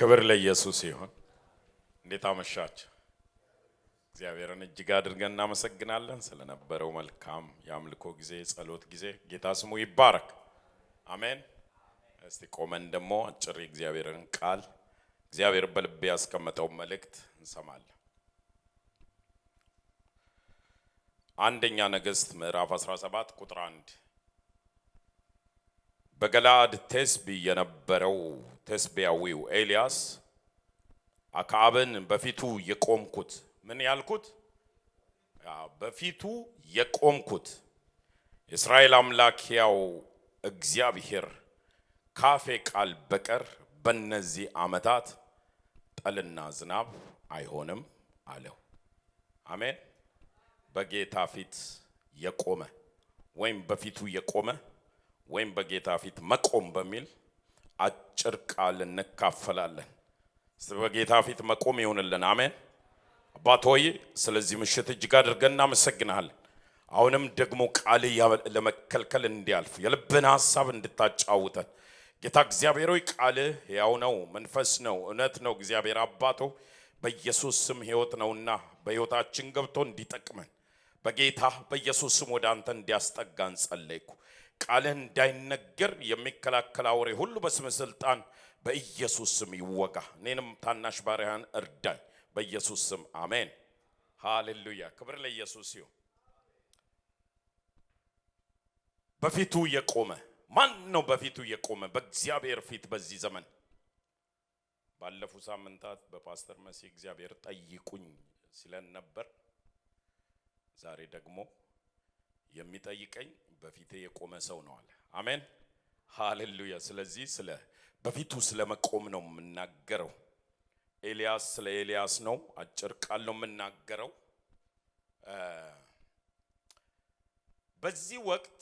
ክብር ለኢየሱስ ይሁን። እንዴት አመሻችሁ? እግዚአብሔርን እጅግ አድርገን እናመሰግናለን ስለነበረው መልካም የአምልኮ ጊዜ፣ ጸሎት ጊዜ። ጌታ ስሙ ይባረክ። አሜን። እስቲ ቆመን ደግሞ አጭር የእግዚአብሔርን ቃል እግዚአብሔር በልቤ ያስቀመጠው መልእክት እንሰማለን። አንደኛ ነገሥት ምዕራፍ 17 ቁጥር 1 በገላድ ቴስቢ የነበረው ቴስቢያዊው ኤልያስ አክዓብን በፊቱ የቆምኩት ምን ያልኩት በፊቱ የቆምኩት የእስራኤል አምላክ ያው እግዚአብሔር ካፌ ቃል በቀር በእነዚህ ዓመታት ጠልና ዝናብ አይሆንም አለው። አሜን። በጌታ ፊት የቆመ ወይም በፊቱ የቆመ ወይም በጌታ ፊት መቆም በሚል አጭር ቃል እንካፈላለን። በጌታ ፊት መቆም ይሁንልን። አሜን። አባት ሆይ ስለዚህ ምሽት እጅግ አድርገን እናመሰግናለን። አሁንም ደግሞ ቃል ለመከልከል እንዲያልፍ የልብን ሐሳብ እንድታጫውተን ጌታ እግዚአብሔር ሆይ ቃል ሕያው ነው፣ መንፈስ ነው፣ እውነት ነው። እግዚአብሔር አባቶ በኢየሱስ ስም ሕይወት ነውና በሕይወታችን ገብቶ እንዲጠቅመን በጌታ በኢየሱስ ስም ወደ አንተ እንዲያስጠጋን ጸለይኩ። ቃልህ እንዳይነገር የሚከላከል አውሬ ሁሉ በስም ስልጣን በኢየሱስ ስም ይወጋ። እኔንም ታናሽ ባሪያህን እርዳኝ በኢየሱስ ስም አሜን። ሃሌሉያ። ክብር ለኢየሱስ ይሁን። በፊቱ የቆመ ማን ነው? በፊቱ የቆመ በእግዚአብሔር ፊት በዚህ ዘመን ባለፉ ሳምንታት በፓስተር መሲ እግዚአብሔር ጠይቁኝ ሲለን ነበር። ዛሬ ደግሞ የሚጠይቀኝ በፊቴ የቆመ ሰው ነው አለ። አሜን ሃሌሉያ። ስለዚህ በፊቱ ስለመቆም ነው የምናገረው። ኤልያስ ስለ ኤልያስ ነው፣ አጭር ቃል ነው የምናገረው። በዚህ ወቅት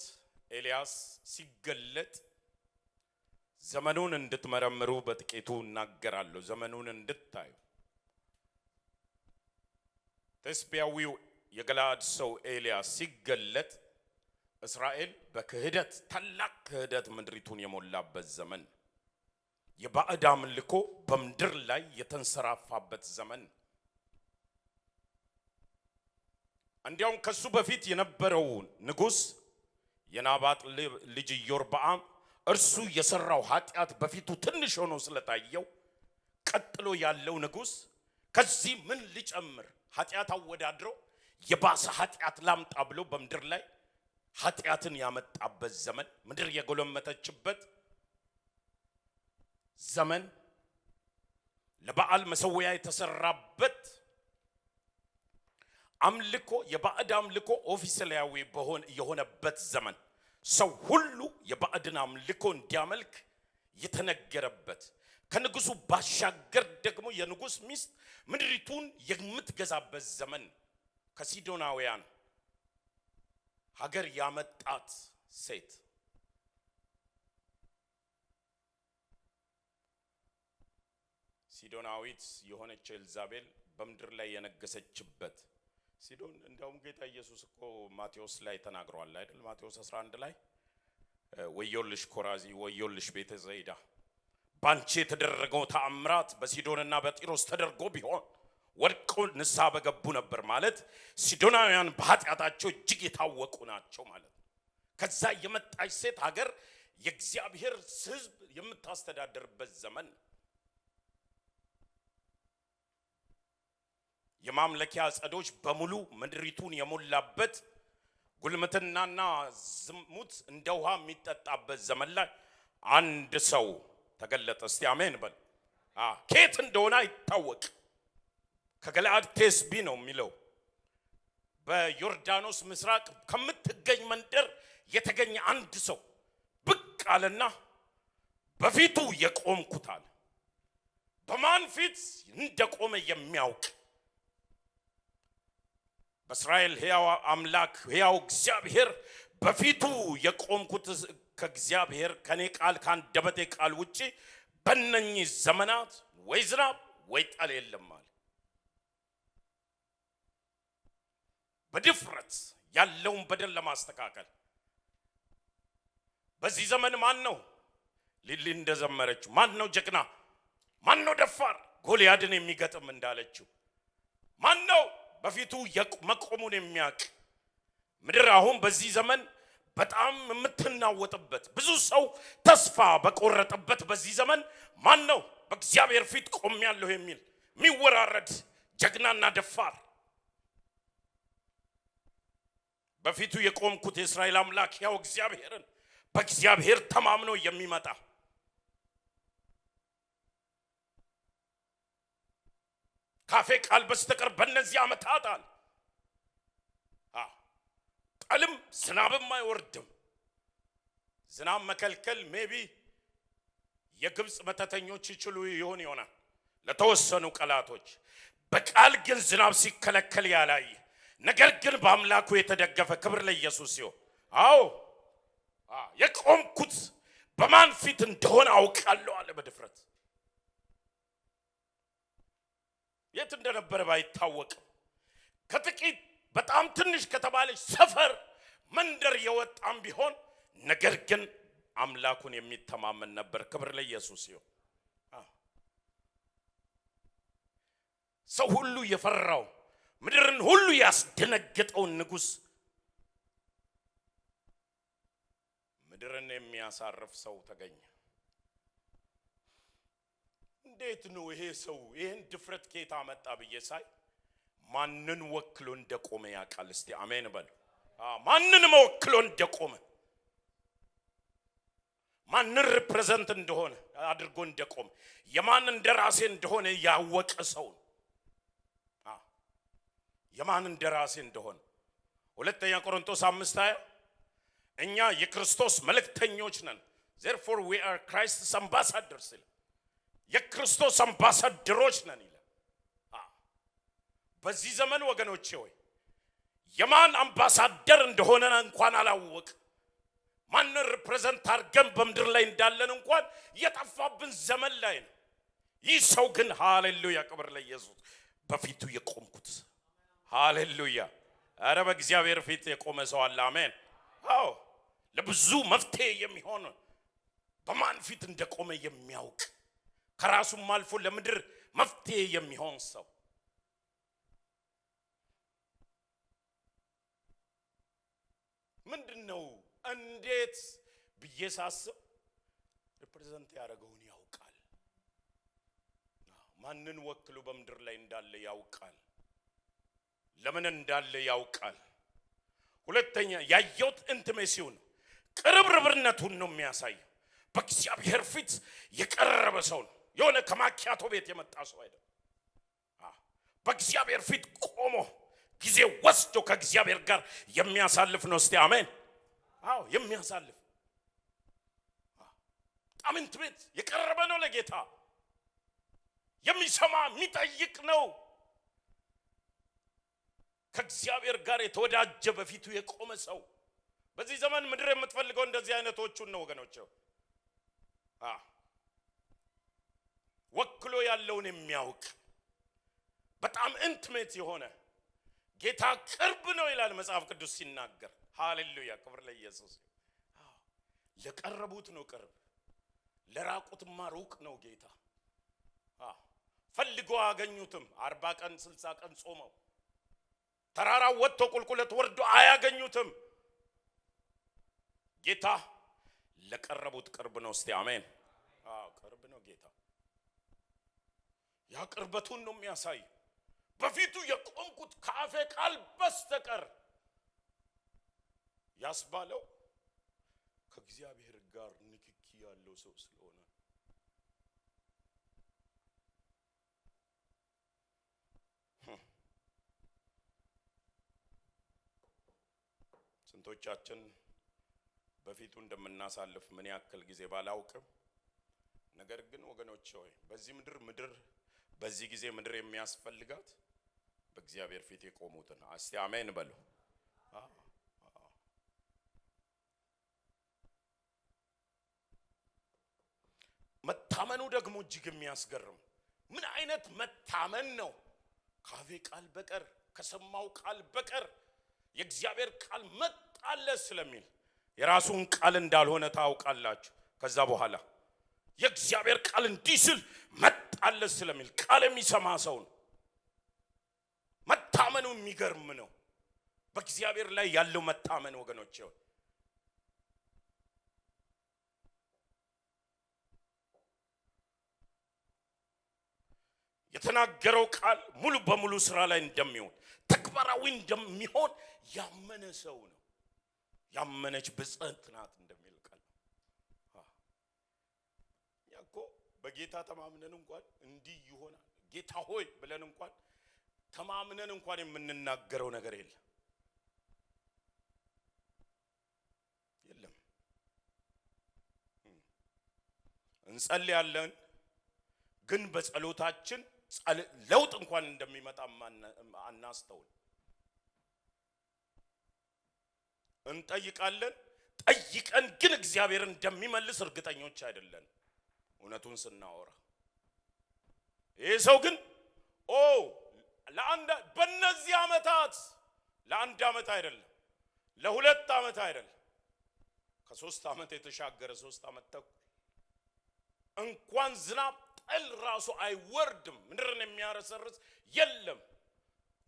ኤልያስ ሲገለጥ ዘመኑን እንድትመረምሩ በጥቂቱ እናገራለሁ፣ ዘመኑን እንድታዩ። ቴስቢያዊው የገላድ ሰው ኤልያስ ሲገለጥ እስራኤል በክህደት ታላቅ ክህደት ምድሪቱን የሞላበት ዘመን፣ የባዕድ አምልኮ በምድር ላይ የተንሰራፋበት ዘመን። እንዲያውም ከሱ በፊት የነበረው ንጉሥ የናባጥ ልጅ ኢዮርብዓም እርሱ የሰራው ኃጢአት በፊቱ ትንሽ ሆኖ ስለታየው ቀጥሎ ያለው ንጉሥ ከዚህ ምን ሊጨምር ኃጢአት አወዳድሮ የባሰ ኃጢአት ላምጣ ብሎ በምድር ላይ ኃጢአትን ያመጣበት ዘመን፣ ምድር የጎለመተችበት ዘመን፣ ለበዓል መሰዊያ የተሰራበት አምልኮ የባዕድ አምልኮ ኦፊሴላዊ የሆነበት ዘመን፣ ሰው ሁሉ የባዕድን አምልኮ እንዲያመልክ የተነገረበት፣ ከንጉሱ ባሻገር ደግሞ የንጉስ ሚስት ምድሪቱን የምትገዛበት ዘመን፣ ከሲዶናውያን ሀገር ያመጣት ሴት ሲዶናዊት የሆነች ኤልዛቤል በምድር ላይ የነገሰችበት ሲዶን። እንደውም ጌታ ኢየሱስ እኮ ማቴዎስ ላይ ተናግሯል አይደል? ማቴዎስ 11 ላይ ወዮልሽ ኮራዚ፣ ወዮልሽ ቤተ ዘይዳ፣ ባንቺ የተደረገው ተአምራት በሲዶንና በጢሮስ ተደርጎ ቢሆን ወድቆ ንስሐ በገቡ ነበር ማለት ሲዶናውያን በኃጢአታቸው እጅግ የታወቁ ናቸው ማለት ነው። ከዛ የመጣች ሴት ሀገር የእግዚአብሔር ሕዝብ የምታስተዳድርበት ዘመን፣ የማምለኪያ ጸዶች በሙሉ ምድሪቱን የሞላበት፣ ጉልምትናና ዝሙት እንደ ውሃ የሚጠጣበት ዘመን ላይ አንድ ሰው ተገለጠ። እስቲ አሜን በል። ከየት እንደሆነ አይታወቅ፣ ከገላድ ቴስቢ ነው የሚለው። በዮርዳኖስ ምስራቅ ከምትገኝ መንደር የተገኘ አንድ ሰው ብቅ አለና በፊቱ የቆምኩት አለ። በማን ፊት እንደቆመ የሚያውቅ በእስራኤል ሕያው አምላክ ሕያው እግዚአብሔር በፊቱ የቆምኩት ከእግዚአብሔር ከኔ ቃል ከአንደበቴ ቃል ውጪ በእነኚህ ዘመናት ወይ ዝናብ ወይ ጠል የለም አለ። በድፍረት ያለውን በደል ለማስተካከል በዚህ ዘመን ማን ነው ሊሊ እንደዘመረችው ማን ነው ጀግና? ማን ነው ደፋር ጎልያድን የሚገጥም እንዳለችው? ማን ነው በፊቱ መቆሙን የሚያውቅ? ምድር አሁን በዚህ ዘመን በጣም የምትናወጥበት ብዙ ሰው ተስፋ በቆረጠበት በዚህ ዘመን ማን ነው በእግዚአብሔር ፊት ቆሜያለሁ የሚል የሚወራረድ ጀግናና ደፋር? በፊቱ የቆምኩት የእስራኤል አምላክ ያው እግዚአብሔርን በእግዚአብሔር ተማምኖ የሚመጣ ካፌ ቃል በስተቀር በእነዚህ ዓመታት አለ ጠልም ዝናብም አይወርድም። ዝናብ መከልከል ሜቢ የግብጽ መተተኞች ይችሉ ይሆናል ለተወሰኑ ቀላቶች። በቃል ግን ዝናብ ሲከለከል ያላየ ነገር ግን በአምላኩ የተደገፈ ክብር ለኢየሱስ ይሁን። አዎ የቆምኩት በማን ፊት እንደሆነ አውቃለሁ አለ በድፍረት። የት እንደነበረ ባይታወቅም ከጥቂት በጣም ትንሽ ከተባለች ሰፈር መንደር የወጣም ቢሆን ነገር ግን አምላኩን የሚተማመን ነበር። ክብር ለኢየሱስ ይሁን። ሰው ሁሉ የፈራው ምድርን ሁሉ ያስደነገጠውን ንጉስ ምድርን የሚያሳርፍ ሰው ተገኘ። እንዴት ነው ይሄ ሰው ይሄን ድፍረት ከየት አመጣ ብዬ ሳይ ማንን ወክሎ እንደቆመ ያውቃል። እስቲ አሜን በሉ። ማንን ወክሎ እንደቆመ ማንን ሪፕሬዘንት እንደሆነ አድርጎ እንደቆመ የማን እንደራሴ እንደሆነ ያወቀ ሰው የማን እንደራሴ እንደሆነ። ሁለተኛ ቆሮንቶስ 5:20 እኛ የክርስቶስ መልእክተኞች ነን therefore we are Christ's ambassadors የክርስቶስ አምባሳደሮች ነን ይላል። በዚህ ዘመን ወገኖቼ ሆይ የማን አምባሳደር እንደሆነ እንኳን አላወቅ ማን ሪፕሬዘንት አድርገን በምድር ላይ እንዳለን እንኳን የጠፋብን ዘመን ላይ ነው። ይህ ሰው ግን ሃሌሉያ ክብር ለኢየሱስ በፊቱ የቆምኩት ሃሌሉያ። አረ በእግዚአብሔር ፊት የቆመ ሰው አለ። አሜን። አዎ ለብዙ መፍትሄ የሚሆን በማን ፊት እንደቆመ የሚያውቅ ከራሱም አልፎ ለምድር መፍትሄ የሚሆን ሰው ምንድነው? እንዴት ብዬ ሳስብ ሪፕሬዘንት ያደረገውን ያውቃል። ማንን ወክሎ በምድር ላይ እንዳለ ያውቃል። ለምን እንዳለ ያውቃል። ሁለተኛ ያየውት ኢንቲሜሲውን ቅርብርብነቱን ነው የሚያሳየው። በእግዚአብሔር ፊት የቀረበ ሰው ነው። የሆነ ከማኪያቶ ቤት የመጣ ሰው አይደለም። በእግዚአብሔር ፊት ቆሞ ጊዜ ወስዶ ከእግዚአብሔር ጋር የሚያሳልፍ ነው። እስቲ አሜን። አዎ የሚያሳልፍ በጣም ኢንቲሜት የቀረበ ነው ለጌታ የሚሰማ የሚጠይቅ ነው። ከእግዚአብሔር ጋር የተወዳጀ በፊቱ የቆመ ሰው። በዚህ ዘመን ምድር የምትፈልገው እንደዚህ አይነቶቹን ነው ወገኖቼ። ወክሎ ያለውን የሚያውቅ በጣም ኢንቲሜት የሆነ ጌታ ቅርብ ነው ይላል መጽሐፍ ቅዱስ ሲናገር። ሃሌሉያ ክብር ለኢየሱስ። ለቀረቡት ነው ቅርብ፣ ለራቁትማ ሩቅ ነው ጌታ። ፈልገው አያገኙትም። 40 ቀን 60 ቀን ጾመው ተራራው ወጥቶ ቁልቁለት ወርዶ አያገኙትም። ጌታ ለቀረቡት ቅርብ ነው። እስቲ አሜን። ቅርብ ነው ጌታ። ያ ቅርበቱን ነው የሚያሳይ። በፊቱ የቆምኩት ከአፌ ቃል በስተቀር ያስባለው ከእግዚአብሔር ጋር ንክኪ ያለው ሰው ስለሆነ ስንቶቻችን በፊቱ እንደምናሳልፍ ምን ያክል ጊዜ ባላውቅም፣ ነገር ግን ወገኖቼ ሆይ በዚህ ጊዜ ምድር የሚያስፈልጋት በእግዚአብሔር ፊት የቆሙትን እስቲ አሜን በሉ። መታመኑ ደግሞ እጅግ የሚያስገርም ምን አይነት መታመን ነው? ካፌ ቃል በቀር ከሰማው ቃል በቀር የእግዚአብሔር ቃል መጣለ ስለሚል የራሱን ቃል እንዳልሆነ ታውቃላችሁ። ከዛ በኋላ የእግዚአብሔር ቃል እንዲህ ሲል መጣ ትመጣለህ ስለሚል ቃል የሚሰማ ሰው ነው። መታመኑ የሚገርም ነው። በእግዚአብሔር ላይ ያለው መታመን ወገኖቼ የተናገረው ቃል ሙሉ በሙሉ ስራ ላይ እንደሚሆን ተግባራዊ እንደሚሆን ያመነ ሰው ነው። ያመነች ብፅዕት ናት እንደሚል ቃል ያኮ በጌታ ተማምነን እንኳን እንዲህ ይሆናል ጌታ ሆይ ብለን እንኳን ተማምነን እንኳን የምንናገረው ነገር የለም። እንጸልያለን ግን በጸሎታችን ለውጥ እንኳን እንደሚመጣ አናስተውል። እንጠይቃለን ጠይቀን ግን እግዚአብሔር እንደሚመልስ እርግጠኞች አይደለን እውነቱን ስናወራ። ይሄ ሰው ግን በእነዚህ ዓመታት ለአንድ ዓመት አይደለም ለሁለት ዓመት አይደለም ከ3 ዓመት የተሻገረ 3 ዓመት ተኩል እንኳን ዝናብ ጠል ራሱ አይወርድም ምድርን የሚያረሰርስ የለም።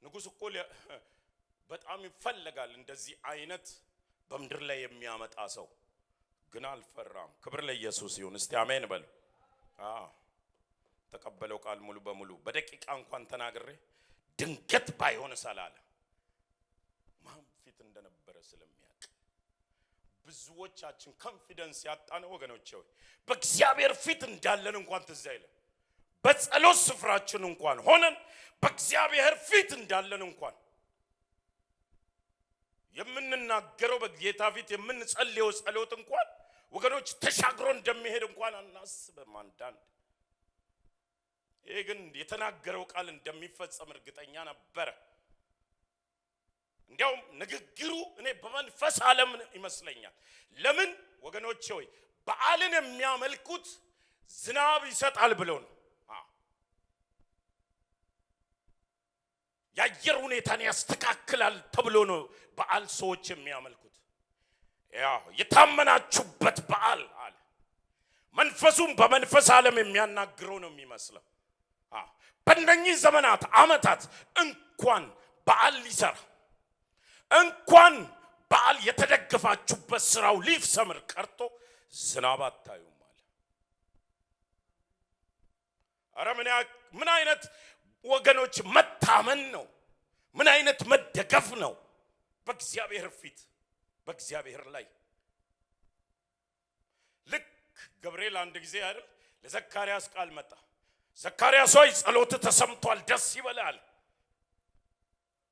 ንጉስ እኮ በጣም ይፈልጋል እንደዚህ አይነት በምድር ላይ የሚያመጣ ሰው ግን አልፈራም። ክብር ለኢየሱስ ይሁን። እስቲ አሜን በሉ። ተቀበለው ቃል ሙሉ በሙሉ በደቂቃ እንኳን ተናግሬ ድንገት ባይሆን ሰላለ ማን ፊት እንደነበረ ስለሚያውቅ ብዙዎቻችን ኮንፊደንስ ያጣነው ወገኖቼ ሆይ በእግዚአብሔር ፊት እንዳለን እንኳን ትዝ አይለን። በጸሎት ስፍራችን እንኳን ሆነን በእግዚአብሔር ፊት እንዳለን እንኳን የምንናገረው በጌታ ፊት የምንጸልየው ጸሎት እንኳን ወገኖች ተሻግሮ እንደሚሄድ እንኳን አናስብም አንዳንድ። ይሄ ግን የተናገረው ቃል እንደሚፈጸም እርግጠኛ ነበር። እንዲያውም ንግግሩ እኔ በመንፈስ ዓለም ይመስለኛል። ለምን ወገኖቼ ሆይ በዓልን የሚያመልኩት ዝናብ ይሰጣል ብለው ነው። የአየር ሁኔታን ያስተካክላል ተብሎ ነው በዓል ሰዎች የሚያመልኩት። የታመናችሁበት በዓል አለ። መንፈሱም በመንፈስ ዓለም የሚያናግረው ነው የሚመስለው። በእነኚህ ዘመናት ዓመታት እንኳን በዓል ሊሰራ እንኳን በዓል የተደገፋችሁበት ስራው ሊፍሰምር ቀርቶ ዝናብ አታዩም አለ። አረ ምን አይነት ወገኖች መታመን ነው! ምን አይነት መደገፍ ነው! በእግዚአብሔር ፊት በእግዚአብሔር ላይ ልክ ገብርኤል አንድ ጊዜ አይደል ለዘካርያስ ቃል መጣ። ዘካርያስ ሆይ ጸሎት ተሰምቷል ደስ ይበላል።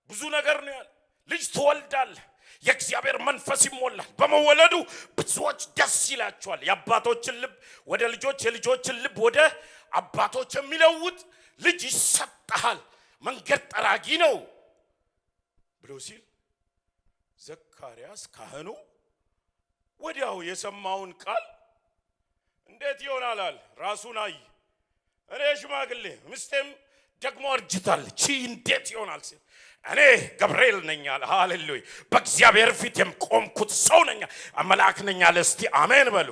ብዙ ነገር ነው ያለ። ልጅ ትወልዳለህ የእግዚአብሔር መንፈስ ይሞላል። በመወለዱ ብዙዎች ደስ ይላቸዋል። የአባቶችን ልብ ወደ ልጆች የልጆችን ልብ ወደ አባቶች የሚለውጥ ልጅ ይሰጣል። መንገድ ጠራጊ ነው ብሎ ሲል ዘካርያስ ካህኑ ወዲያው የሰማውን ቃል እንዴት ይሆናል አለ። ራሱን አይ እኔ ሽማግሌ ምስቴም ደግሞ አርጅታለች እንዴት ይሆናል ሲል እኔ ገብርኤል ነኝ አለ። ሃሌሉያ! በእግዚአብሔር ፊት የምቆምኩት ሰው ነኝ መልአክ ነኝ አለ። እስቲ አሜን በሉ።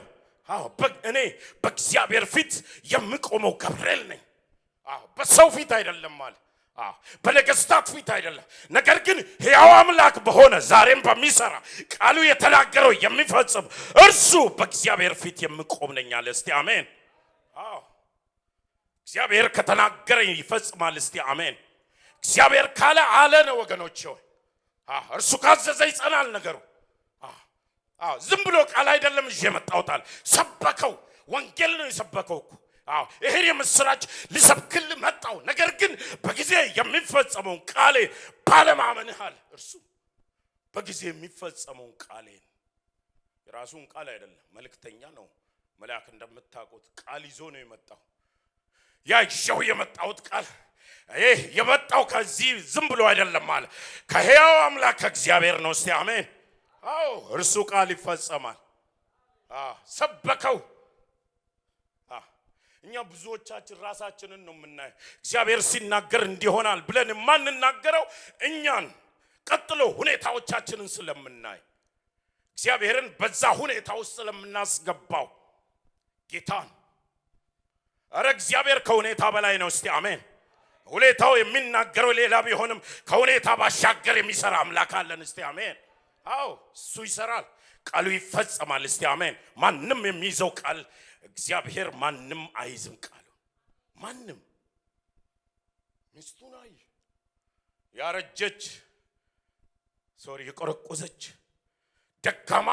እኔ በእግዚአብሔር ፊት የምቆመው ገብርኤል ነኝ። በሰው ፊት አይደለም ማለት በነገስታት ፊት አይደለም። ነገር ግን ሕያው አምላክ በሆነ ዛሬም በሚሰራ ቃሉ የተናገረው የሚፈጽም እርሱ በእግዚአብሔር ፊት የምቆም ነኝ አለ። እስቲ አሜን። እግዚአብሔር ከተናገረ ይፈጽማል። እስቲ አሜን። እግዚአብሔር ካለ አለ ነው ወገኖቼ። እርሱ ካዘዘ ይጸናል ነገሩ። ዝም ብሎ ቃል አይደለም እየመጣውታል ሰበከው። ወንጌል ነው የሰበከው እኮ። ይሄ የምስራች ሊሰብክል መጣው። ነገር ግን በጊዜ የሚፈጸመው ቃሌ ባለማመንህ አለ። እርሱ በጊዜ የሚፈጸመው ቃሌን የራሱን ቃል አይደለም መልእክተኛ ነው። መልአክ እንደምታውቁት ቃል ይዞ ነው የመጣው። ያ ይዤው የመጣውት ቃል የመጣው ከዚህ ዝም ብሎ አይደለም ማለት ከሕያው አምላክ ከእግዚአብሔር ነው። እስቲ አሜን። እርሱ ቃል ይፈጸማል። ሰበከው። እኛ ብዙዎቻችን ራሳችንን ነው የምናየው። እግዚአብሔር ሲናገር እንዲሆናል ብለን የማንናገረው እኛን ቀጥሎ ሁኔታዎቻችንን ስለምናይ እግዚአብሔርን በዛ ሁኔታ ውስጥ ስለምናስገባው ጌታን አረ እግዚአብሔር ከሁኔታ በላይ ነው። እስቲ አሜን። ሁኔታው የሚናገረው ሌላ ቢሆንም ከሁኔታ ባሻገር የሚሰራ አምላክ አለን። እስቲ አሜን። አዎ እሱ ይሰራል፣ ቃሉ ይፈጸማል። እስቲ አሜን። ማንም የሚይዘው ቃል እግዚአብሔር ማንም አይዝም ቃሉ። ማንም ሚስቱን አይ ያረጀች የቆረቆዘች ደካማ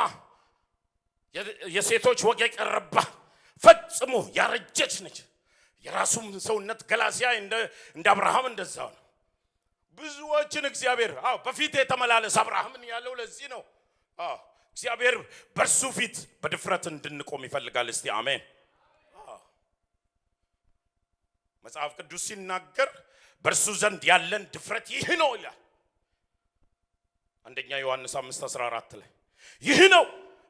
የሴቶች ወግ የቀረባ ፈጽሞ ያረጀች ነች። የራሱም ሰውነት ገላሲያ እንደ አብርሃም እንደዛው ነው። ብዙዎችን እግዚአብሔር በፊት የተመላለስ አብርሃምን ያለው ለዚህ ነው። እግዚአብሔር በእርሱ ፊት በድፍረት እንድንቆም ይፈልጋል። እስቲ አሜን። መጽሐፍ ቅዱስ ሲናገር በእርሱ ዘንድ ያለን ድፍረት ይህ ነው ይላል። አንደኛ ዮሐንስ 5:14 ላይ ይህ ነው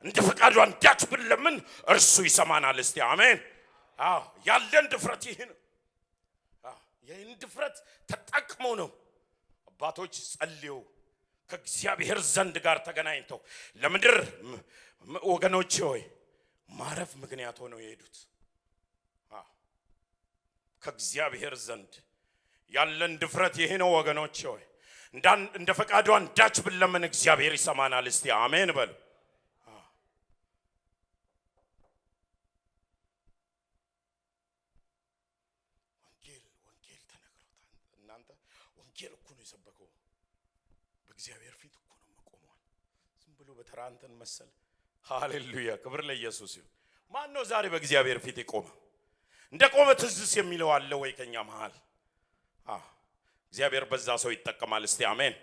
እንደ ፈቃዱ አንዳች ብንለምን እርሱ ይሰማናል። እስቲ አሜን። ያለን ድፍረት ይህ ነው። ይህን ድፍረት ተጠቅሞ ነው አባቶች ጸልየው ከእግዚአብሔር ዘንድ ጋር ተገናኝተው ለምድር ወገኖች ሆይ ማረፍ ምክንያት ሆነው የሄዱት። ከእግዚአብሔር ዘንድ ያለን ድፍረት ይህ ነው ወገኖች ሆይ እንደ ፈቃዱ አንዳች ብንለምን እግዚአብሔር ይሰማናል። እስቲ አሜን በሉ። ወንጌል ተነግሮታል። እናንተ ወንጌል እኮ ነው የሰበከው። በእግዚአብሔር ፊት እኮ ነው መቆሟል። ዝም ብሎ በተራንተን መሰለ። ሃሌሉያ ክብር ለኢየሱስ ይሁን። ማን ነው ዛሬ በእግዚአብሔር ፊት የቆመ? እንደ ቆመ ትዝስ የሚለው አለ ወይ ከኛ መሃል? እግዚአብሔር በዛ ሰው ይጠቀማል። እስቲ አሜን።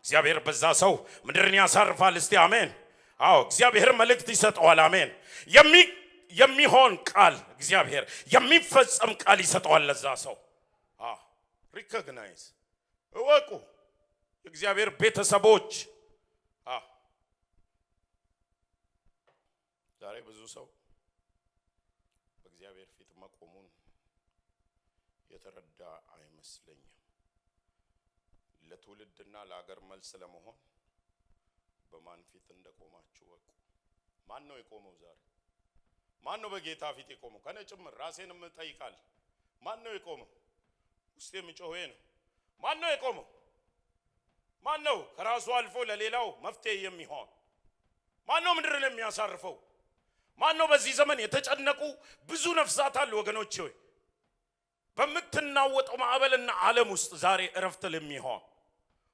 እግዚአብሔር በዛ ሰው ምድርን ያሳርፋል። እስቲ አሜን። እግዚአብሔር መልእክት ይሰጠዋል። አሜን። የሚሆን ቃል እግዚአብሔር የሚፈጸም ቃል ይሰጠዋል ለዛ ሰው። ሪኮግናይዝ እወቁ የእግዚአብሔር ቤተሰቦች። ዛሬ ብዙ ሰው በእግዚአብሔር ፊት መቆሙን የተረዳ አይመስለኝም። ለትውልድና ለሀገር መልስ ለመሆን በማን ፊት እንደቆማችሁ ወቁ። ማን ነው የቆመው ዛሬ? ማን ነው በጌታ ፊት የቆመው? ከነ ጭምር ራሴንም ጠይቃል። ማን ነው የቆመው? ውስጥ የሚጮህ ነው። ማን ነው የቆመው? ማን ነው ከራሱ አልፎ ለሌላው መፍትሄ የሚሆን? ማን ነው ምድርን የሚያሳርፈው? ማን ነው በዚህ ዘመን የተጨነቁ ብዙ ነፍሳት አሉ ወገኖች ሆይ በምትናወጠው ማዕበልና ዓለም ውስጥ ዛሬ እረፍት ለሚሆን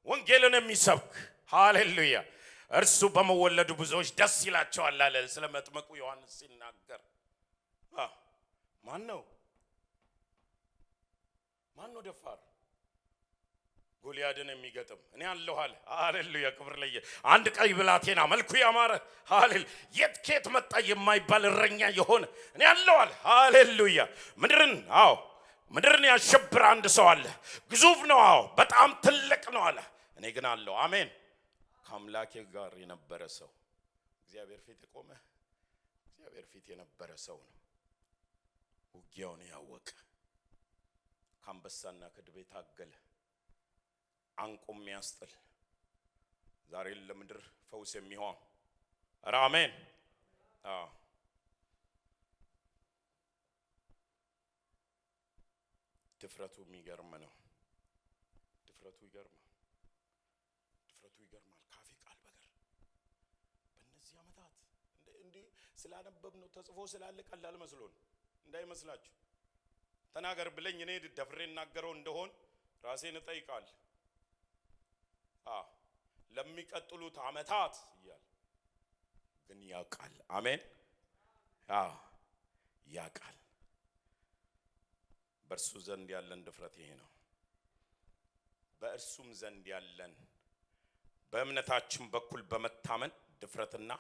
ወንጌልን የሚሰብክ ሃሌሉያ እርሱ በመወለዱ ብዙዎች ደስ ይላቸዋል አለ ስለ መጥምቁ ዮሐንስ ሲናገር። ማን ነው ደፋር ጎልያድን የሚገጥም? እኔ አለሁ አለ። ሃሌሉያ ክብር ለየ አንድ ቀይ ብላቴና መልኩ ያማረ ሃሌሉያ የት ከየት መጣ የማይባል እረኛ የሆነ እኔ አለሁ አለ። ሃሌሉያ ምድርን ያሸብር አንድ ሰው አለ። ግዙፍ ነው፣ በጣም ትልቅ ነው አለ። እኔ ግን አለሁ። አሜን። ከአምላኬ ጋር የነበረ ሰው እግዚአብሔር ፊት የቆመ እግዚአብሔር ፊት የነበረ ሰው ነው። ውጊያውን ያወቀ ከአንበሳና ከድብ ታገለ። አንቆም ያስጥል ዛሬ ለምድር ፈውስ የሚሆን አሜን። ድፍረቱ የሚገርም ነው። ድፍረቱ ይገርማል። ካፌ ቃል በቀር በእነዚህ ዓመታት እንዲህ ስላነበብነው ተጽፎ ስላለ ቀላል መስሎን እንዳይመስላችሁ። ተናገር ብለኝ እኔ ደፍሬ እናገረው እንደሆን ራሴን እጠይቃለሁ። ለሚቀጥሉት ዓመታት ይያል ግን ያውቃል። አሜን። ያውቃል። በእርሱ ዘንድ ያለን ድፍረት ይሄ ነው። በእርሱም ዘንድ ያለን በእምነታችን በኩል በመታመን ድፍረትና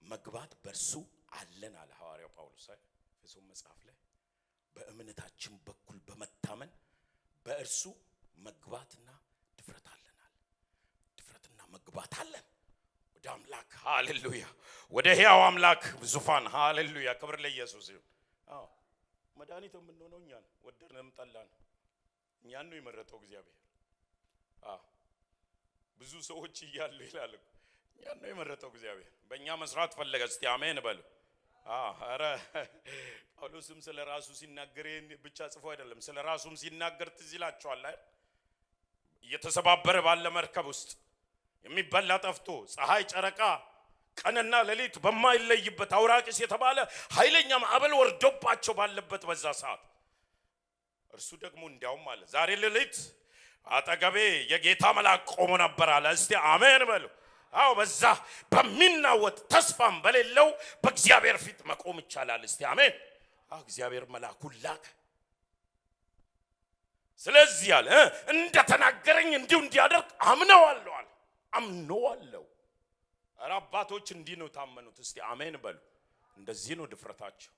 መግባት በእርሱ አለን አለ ሐዋርያው ጳውሎስ ኤፌሶን መጽሐፍ ላይ። በእምነታችን በኩል በመታመን በእርሱ መግባትና ድፍረት አለን አለ። ድፍረትና መግባት አለን ወደ አምላክ ሃሌሉያ፣ ወደ ሕያው አምላክ ዙፋን ሃሌሉያ። ክብር ለኢየሱስ ይሁን። መድኃኒት የምንሆነው እኛን ወደድንም ጠላን እኛን ነው የመረጠው እግዚአብሔር። ብዙ ሰዎች እያሉ ይላሉ እኛን ነው የመረጠው እግዚአብሔር። በእኛ መስራት ፈለገ። እስቲ አሜን በሉ። ኧረ ጳውሎስም ስለ ራሱ ሲናገር ብቻ ጽፎ አይደለም ስለ ራሱም ሲናገር ትዝ ይላችኋል አይደል? እየተሰባበረ ባለ መርከብ ውስጥ የሚበላ ጠፍቶ ፀሐይ ጨረቃ ቀንና ሌሊት በማይለይበት አውራቂስ የተባለ ኃይለኛ ማዕበል ወርዶባቸው ባለበት በዛ ሰዓት እርሱ ደግሞ እንዲያውም አለ ዛሬ ሌሊት አጠገቤ የጌታ መልአክ ቆሞ ነበር አለ። እስቲ አሜን በሉ። አዎ በዛ በሚናወጥ ተስፋም በሌለው በእግዚአብሔር ፊት መቆም ይቻላል። እስቲ አሜን። እግዚአብሔር መልአኩን ላከ። ስለዚህ አለ እንደተናገረኝ እንዲሁ እንዲያደርግ አምነዋለሁ አለ። አምነዋለሁ። ኧረ አባቶች እንዲህ ነው ታመኑት። እስቲ አሜን በሉ። እንደዚህ ነው ድፍረታቸው።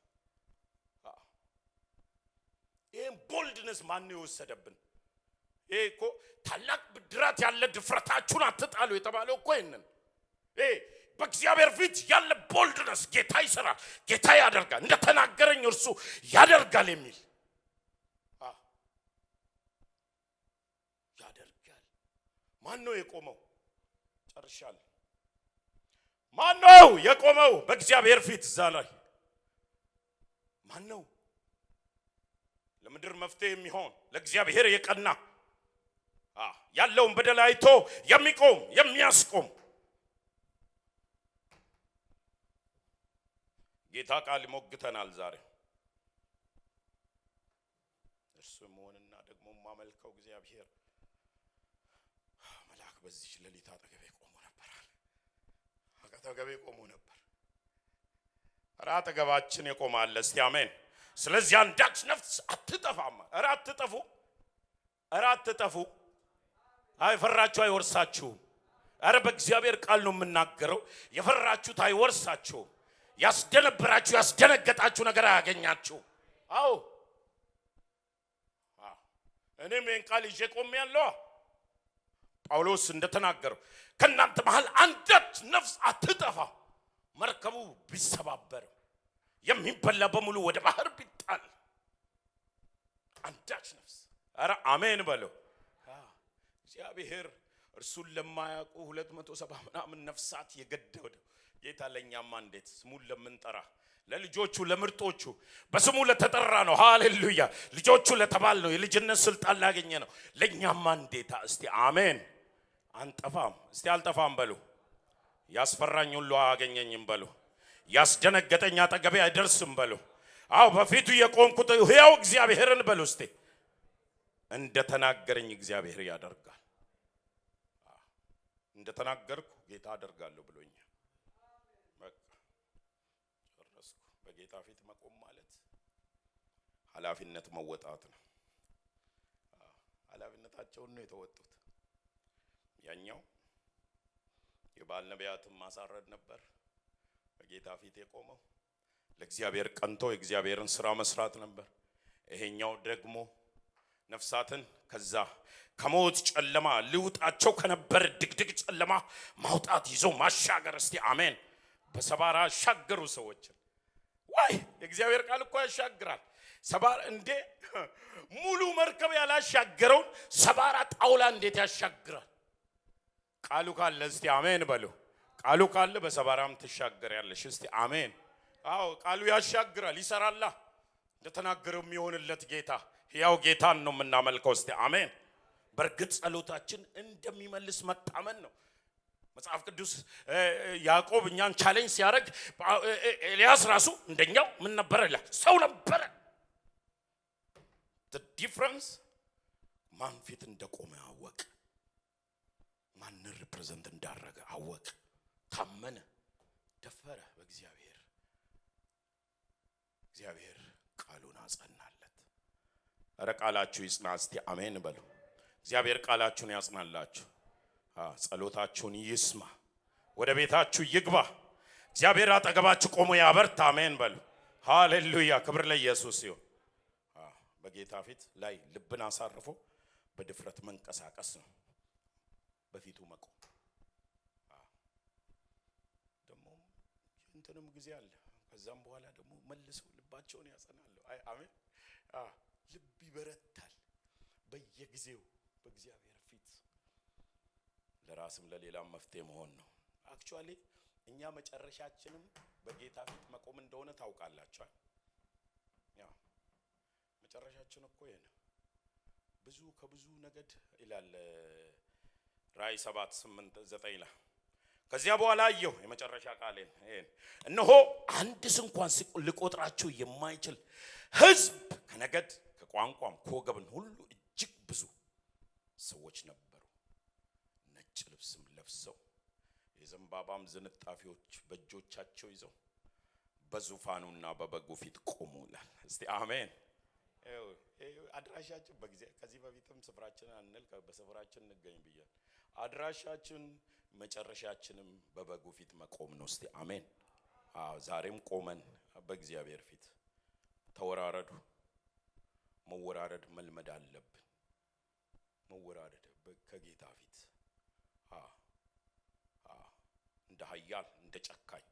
ይሄን ቦልድነስ ማን ነው የወሰደብን? ይሄ እኮ ታላቅ ብድራት ያለ ድፍረታችሁን አትጣሉ የተባለው እኮ ይሄንን በእግዚአብሔር ፊት ያለ ቦልድነስ ጌታ ይሰራል፣ ጌታ ያደርጋል፣ እንደተናገረኝ እርሱ ያደርጋል የሚል ያደርጋል። ማን ነው የቆመው? ጨርሻለሁ። ማን ነው የቆመው በእግዚአብሔር ፊት? እዛ ላይ ማን ነው ለምድር መፍትሄ የሚሆን ለእግዚአብሔር የቀና ያለውን በደል አይቶ የሚቆም የሚያስቆም ጌታ ቃል ሞግተናል ዛሬ። እርሱ መሆንና ደግሞ ማመልከው እግዚአብሔር መልአክ በዚህ ሌሊት አጠገቤ ቆሞ ነበር አለ። አጠገቤ ቆሞ ነበር። ኧረ አጠገባችን የቆማል። እስቲ አሜን። ስለዚህ አንዳች ነፍስ አትጠፋም። ኧረ አትጠፉ፣ ኧረ አትጠፉ። አይፈራችሁ አይወርሳችሁም። ኧረ በእግዚአብሔር ቃል ነው የምናገረው። የፈራችሁት አይወርሳችሁም። ያስደነበራችሁ ያስደነገጣችሁ ነገር አያገኛችሁ። አዎ እኔም ይህን ቃል ይዤ ቆሜያለሁ። ጳውሎስ እንደተናገረው ከእናንተ መሃል አንዳች ነፍስ አትጠፋ። መርከቡ ቢሰባበር የሚበላ በሙሉ ወደ ባህር ቢጣል አንዳች ነፍስ ኧረ አሜን በለው። እግዚአብሔር እርሱን ለማያውቁ 270 ምናምን ነፍሳት የገደለው ጌታ ለኛማ እንዴት ስሙን ለምንጠራ ለልጆቹ ለምርጦቹ በስሙ ለተጠራ ነው። ሃሌሉያ። ልጆቹ ለተባል ነው የልጅነት ስልጣን ላገኘ ነው። ለኛማ እንዴታ። እስቲ አሜን። አንጠፋም። እስቲ አልጠፋም በሉ። ያስፈራኝ ሁሉ አያገኘኝም በሉ። ያስደነገጠኝ አጠገቤ አይደርስም በሉ። አዎ በፊቱ የቆምኩት ሕያው እግዚአብሔርን በሉ። እስቲ እንደተናገረኝ እግዚአብሔር ያደርጋል። እንደተናገርኩ ጌታ አደርጋለሁ ብሎኛል። ጨረስኩ። በጌታ ፊት መቆም ማለት ኃላፊነት መወጣት ነው። ኃላፊነታቸውን ነው የተወጡት። ያኛው የባል ነቢያትን ማሳረድ ነበር። በጌታ ፊት የቆመው ለእግዚአብሔር ቀንቶ የእግዚአብሔርን ስራ መስራት ነበር። ይሄኛው ደግሞ ነፍሳትን ከዛ ከሞት ጨለማ ሊውጣቸው ከነበር ድቅድቅ ጨለማ ማውጣት ይዞ ማሻገር። እስቲ አሜን። በሰባራ ያሻገሩ ሰዎችን ወይ የእግዚአብሔር ቃል እኮ ያሻግራል። ሰባራ እንዴ ሙሉ መርከብ ያላሻገረውን ሰባራ ጣውላ እንዴት ያሻግራል? ቃሉ ካለ እስቲ አሜን በሉ። ቃሉ ካለ በሰባራም ትሻገሪያለሽ። እስቲ አሜን። አዎ ቃሉ ያሻግራል፣ ይሰራላ። እንደተናገረው የሚሆንለት ጌታ ሕያው ጌታን ነው የምናመልከው። እስቲ አሜን። በርግጥ ጸሎታችን እንደሚመልስ መታመን ነው። መጽሐፍ ቅዱስ ያዕቆብ እኛን ቻሌንጅ ሲያደርግ ኤልያስ ራሱ እንደኛው ምን ነበር ይላል? ሰው ነበር። the difference ማን ፊት እንደቆመ አወቀ። ማን ሪፕሬዘንት እንዳደረገ አወቀ። ታመነ፣ ደፈረ በእግዚአብሔር። እግዚአብሔር ቃሉን አጸናለት። ኧረ ቃላችሁ ይጽና። እስቲ አሜን በሉ። እግዚአብሔር ቃላችሁን ያጽናላችሁ። ጸሎታችሁን ይስማ፣ ወደ ቤታችሁ ይግባ። እግዚአብሔር አጠገባችሁ ቆሞ ያበርታ። አሜን በሉ። ሃሌሉያ። ክብር ለኢየሱስ ይሁን። በጌታ ፊት ላይ ልብን አሳርፎ በድፍረት መንቀሳቀስ ነው። በፊቱ መቆም ደግሞ እንትንም ጊዜ አለ። ከዛም በኋላ ደግሞ መልሰው ልባቸውን ያጸናሉ። አይ አሜን። ልብ ይበረታል በየጊዜው በእግዚአብሔር ፊት ለራስም ለሌላም መፍትሄ መሆን ነው። አክቹአሊ እኛ መጨረሻችንም በጌታ ፊት መቆም እንደሆነ ታውቃላችኋል። መጨረሻችን እኮ ይሄ ነው። ብዙ ከብዙ ነገድ ይላል ራእይ 7:8-9 ላይ ከዚያ በኋላ አየሁ የመጨረሻ ቃሌን እነሆ አንድስ እንኳን ሊቆጥራቸው የማይችል ሕዝብ ከነገድ ከቋንቋም ከወገብም ሁሉ እጅግ ብዙ ሰዎች ነበሩ። ነጭ ልብስም ለብሰው የዘንባባም ዝንጣፊዎች በእጆቻቸው ይዘው በዙፋኑና በበጉ ፊት ቆሙ ይላል። እስቲ አሜን። አድራሻችን በጊዜ ከዚህ በፊትም ስፍራችንን አንል በስፍራችን እንገኝ ብያለሁ። አድራሻችን መጨረሻችንም በበጉ ፊት መቆም ነው። እስቲ አሜን። ዛሬም ቆመን በእግዚአብሔር ፊት ተወራረዱ። መወራረድ መልመድ አለብን። መወራረድ ከጌታ ፊት እንደ ኃያል እንደ ጨካኝ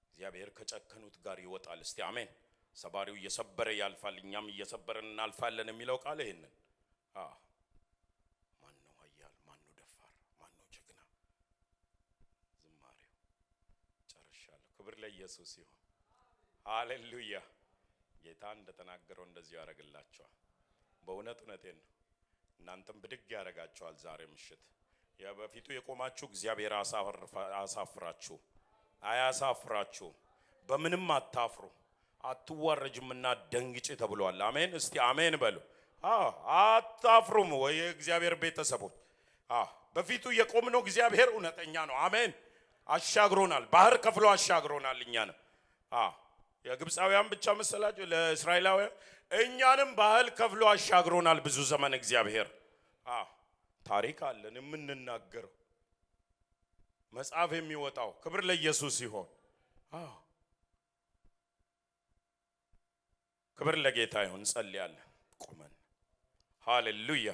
እግዚአብሔር ከጨከኑት ጋር ይወጣል። እስቲ አሜን። ሰባሪው እየሰበረ ያልፋል እኛም እየሰበረን እናልፋለን የሚለው ቃል ይሄንን ማን ነው ኃያል ማን ነው ደፋር ማን ነው ጀግና? ዝማሬው ጨርሻለሁ። ክብር ለኢየሱስ ይሁን። ሃሌሉያ። ጌታ እንደተናገረው እንደዚህ ያደርግላችኋል። በእውነት እውነቴን ነው። እናንተም ብድግ ያደርጋችኋል። ዛሬ ምሽት በፊቱ የቆማችሁ እግዚአብሔር አሳፍራችሁ አያሳፍራችሁ። በምንም አታፍሩ አትዋረጅምና ደንግጭ ተብሏል። አሜን። እስቲ አሜን በሉ። አታፍሩም ወይ እግዚአብሔር ቤተሰቦች? በፊቱ የቆምነው እግዚአብሔር እውነተኛ ነው። አሜን። አሻግሮናል። ባህር ከፍሎ አሻግሮናል። እኛንም የግብፃውያን ብቻ መሰላችሁ ለእስራኤላውያን? እኛንም ባህር ከፍሎ አሻግሮናል። ብዙ ዘመን እግዚአብሔር ታሪክ አለን የምንናገረው መጽሐፍ የሚወጣው። ክብር ለኢየሱስ ይሁን። ክብር ለጌታ ይሁን። እንጸልያለን ቆመን። ሃሌሉያ